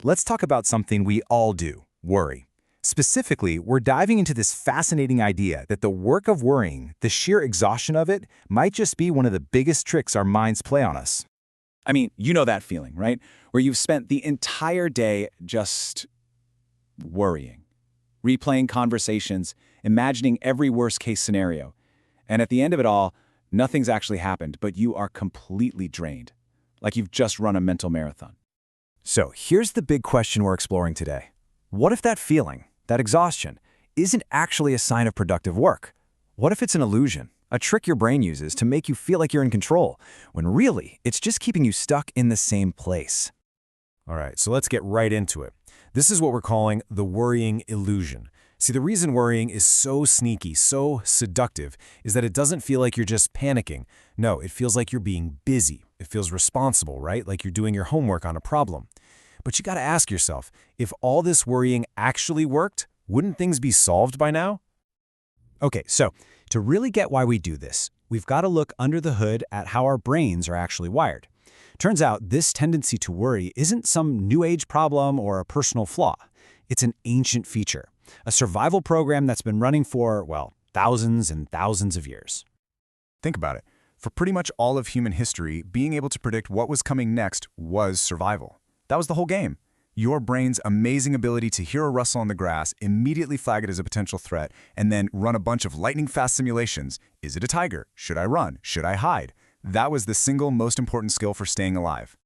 Let's talk about something we all do, worry. Specifically, we're diving into this fascinating idea that the work of worrying, the sheer exhaustion of it, might just be one of the biggest tricks our minds play on us. I mean, you know that feeling, right? Where you've spent the entire day just worrying, replaying conversations, imagining every worst-case scenario. And at the end of it all, nothing's actually happened, but you are completely drained, like you've just run a mental marathon. So here's the big question we're exploring today. What if that feeling, that exhaustion, isn't actually a sign of productive work? What if it's an illusion, a trick your brain uses to make you feel like you're in control, when really it's just keeping you stuck in the same place? All right, so let's get right into it. This is what we're calling the worrying illusion. See, the reason worrying is so sneaky, so seductive, is that it doesn't feel like you're just panicking. No, it feels like you're being busy. It feels responsible, right? Like you're doing your homework on a problem. But you gotta ask yourself, if all this worrying actually worked, wouldn't things be solved by now? Okay, so to really get why we do this, we've got to look under the hood at how our brains are actually wired. Turns out this tendency to worry isn't some new age problem or a personal flaw. It's an ancient feature, a survival program that's been running for, well, thousands and thousands of years. Think about it. For pretty much all of human history, being able to predict what was coming next was survival. That was the whole game. Your brain's amazing ability to hear a rustle on the grass, immediately flag it as a potential threat, and then run a bunch of lightning-fast simulations. Is it a tiger? Should I run? Should I hide? That was the single most important skill for staying alive.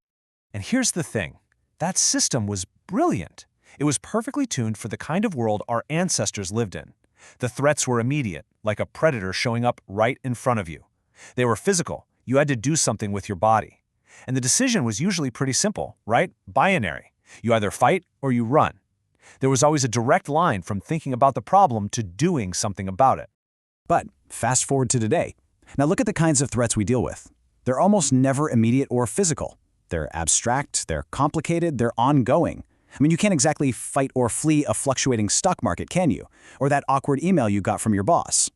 And here's the thing. That system was brilliant. It was perfectly tuned for the kind of world our ancestors lived in. The threats were immediate, like a predator showing up right in front of you. They were physical. You had to do something with your body. And the decision was usually pretty simple, right? Binary. You either fight or you run. There was always a direct line from thinking about the problem to doing something about it. But fast forward to today. Now look at the kinds of threats we deal with. They're almost never immediate or physical. They're abstract, they're complicated, they're ongoing. I mean, you can't exactly fight or flee a fluctuating stock market, can you? Or that awkward email you got from your boss.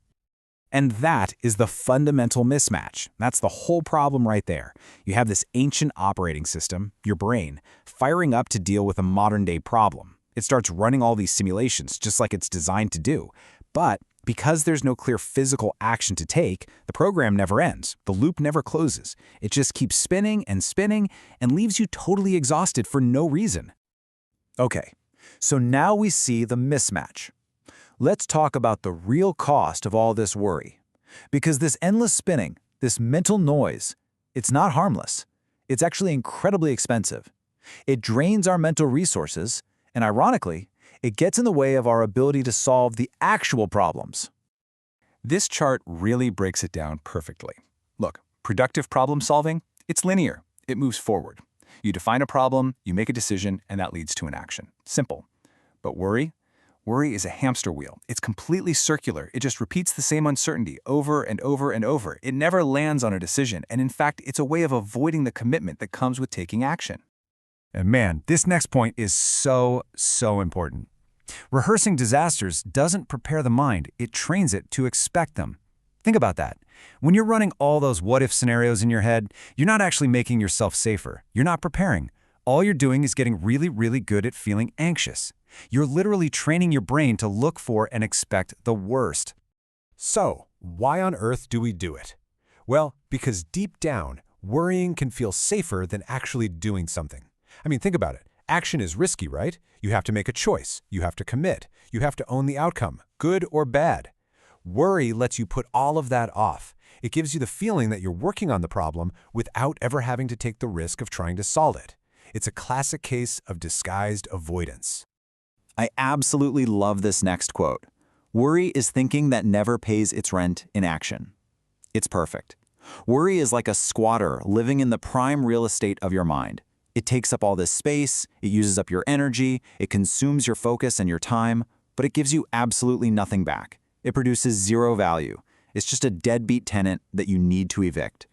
And that is the fundamental mismatch. That's the whole problem right there. You have this ancient operating system, your brain, firing up to deal with a modern-day problem. It starts running all these simulations just like it's designed to do. But because there's no clear physical action to take, the program never ends. The loop never closes. It just keeps spinning and leaves you totally exhausted for no reason. Okay, so now we see the mismatch. Let's talk about the real cost of all this worry. Because this endless spinning, this mental noise, it's not harmless. It's actually incredibly expensive. It drains our mental resources, and ironically, it gets in the way of our ability to solve the actual problems. This chart really breaks it down perfectly. Look, productive problem solving, it's linear. It moves forward. You define a problem, you make a decision, and that leads to an action. Simple. But worry? Worry is a hamster wheel. It's completely circular. It just repeats the same uncertainty over and over and over. It never lands on a decision, and in fact, it's a way of avoiding the commitment that comes with taking action. And man, this next point is so important. Rehearsing disasters doesn't prepare the mind, it trains it to expect them. Think about that. When you're running all those what-if scenarios in your head, you're not actually making yourself safer. You're not preparing. All you're doing is getting really good at feeling anxious. You're literally training your brain to look for and expect the worst. So, why on earth do we do it? Well, because deep down, worrying can feel safer than actually doing something. I mean, think about it. Action is risky, right? You have to make a choice. You have to commit. You have to own the outcome, good or bad. Worry lets you put all of that off. It gives you the feeling that you're working on the problem without ever having to take the risk of trying to solve it. It's a classic case of disguised avoidance. I absolutely love this next quote. Worry is thinking that never pays its rent in action. It's perfect. Worry is like a squatter living in the prime real estate of your mind. It takes up all this space, it uses up your energy, it consumes your focus and your time, but it gives you absolutely nothing back. It produces zero value. It's just a deadbeat tenant that you need to evict.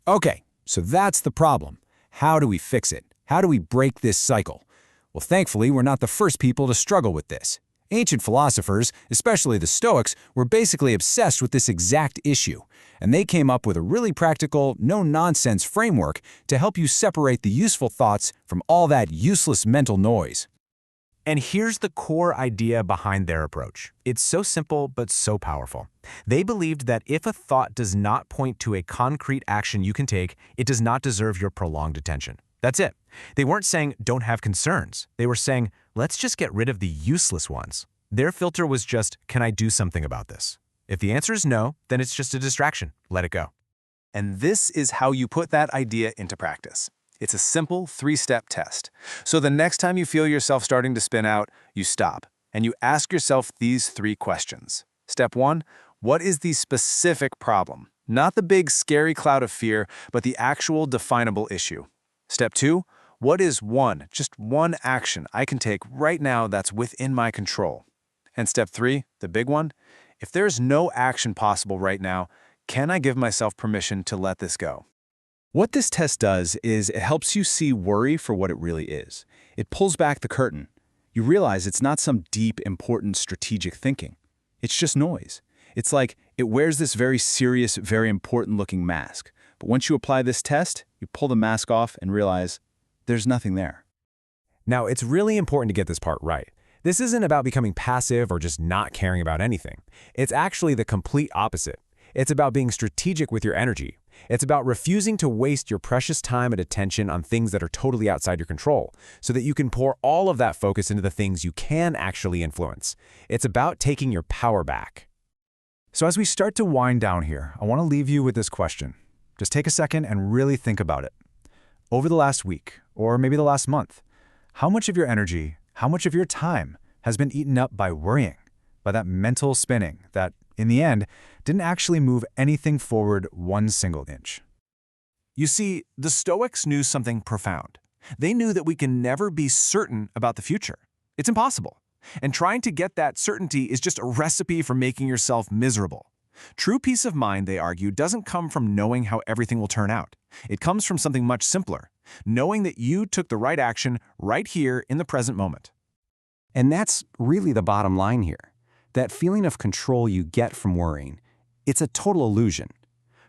Okay, so that's the problem. How do we fix it? How do we break this cycle? Well, thankfully, we're not the first people to struggle with this. Ancient philosophers, especially the Stoics, were basically obsessed with this exact issue, and they came up with a really practical, no-nonsense framework to help you separate the useful thoughts from all that useless mental noise. And here's the core idea behind their approach. It's so simple but so powerful. They believed that if a thought does not point to a concrete action you can take, it does not deserve your prolonged attention. That's it. They weren't saying don't have concerns. They were saying let's just get rid of the useless ones. Their filter was just, can I do something about this? If the answer is no, then it's just a distraction. Let it go. And this is how you put that idea into practice. It's a simple 3-step test. So the next time you feel yourself starting to spin out, you stop and you ask yourself these 3 questions. Step 1, what is the specific problem? Not the big scary cloud of fear, but the actual definable issue. Step 2, what is just one action I can take right now that's within my control? And step 3, the big one, if there's no action possible right now, can I give myself permission to let this go? What this test does is it helps you see worry for what it really is. It pulls back the curtain. You realize it's not some deep, important strategic thinking. It's just noise. It's like it wears this very serious, very important-looking mask. But once you apply this test, you pull the mask off and realize there's nothing there. Now, it's really important to get this part right. This isn't about becoming passive or just not caring about anything. It's actually the complete opposite. It's about being strategic with your energy. It's about refusing to waste your precious time and attention on things that are totally outside your control, so that you can pour all of that focus into the things you can actually influence. It's about taking your power back. So as we start to wind down here, I want to leave you with this question. Just take a second and really think about it. Over the last week, or maybe the last month, how much of your energy, how much of your time has been eaten up by worrying, by that mental spinning that, in the end, didn't actually move anything forward one single inch? You see, the Stoics knew something profound. They knew that we can never be certain about the future. It's impossible. And trying to get that certainty is just a recipe for making yourself miserable. True peace of mind, they argue, doesn't come from knowing how everything will turn out. It comes from something much simpler, knowing that you took the right action right here in the present moment. And that's really the bottom line here. That feeling of control you get from worrying, it's a total illusion.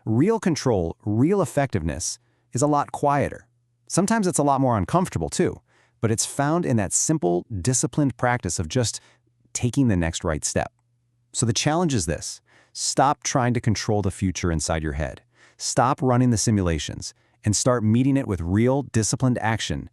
Real control, real effectiveness, is a lot quieter. Sometimes it's a lot more uncomfortable too, but it's found in that simple, disciplined practice of just taking the next right step. So the challenge is this: stop trying to control the future inside your head. Stop running the simulations and start meeting it with real, disciplined action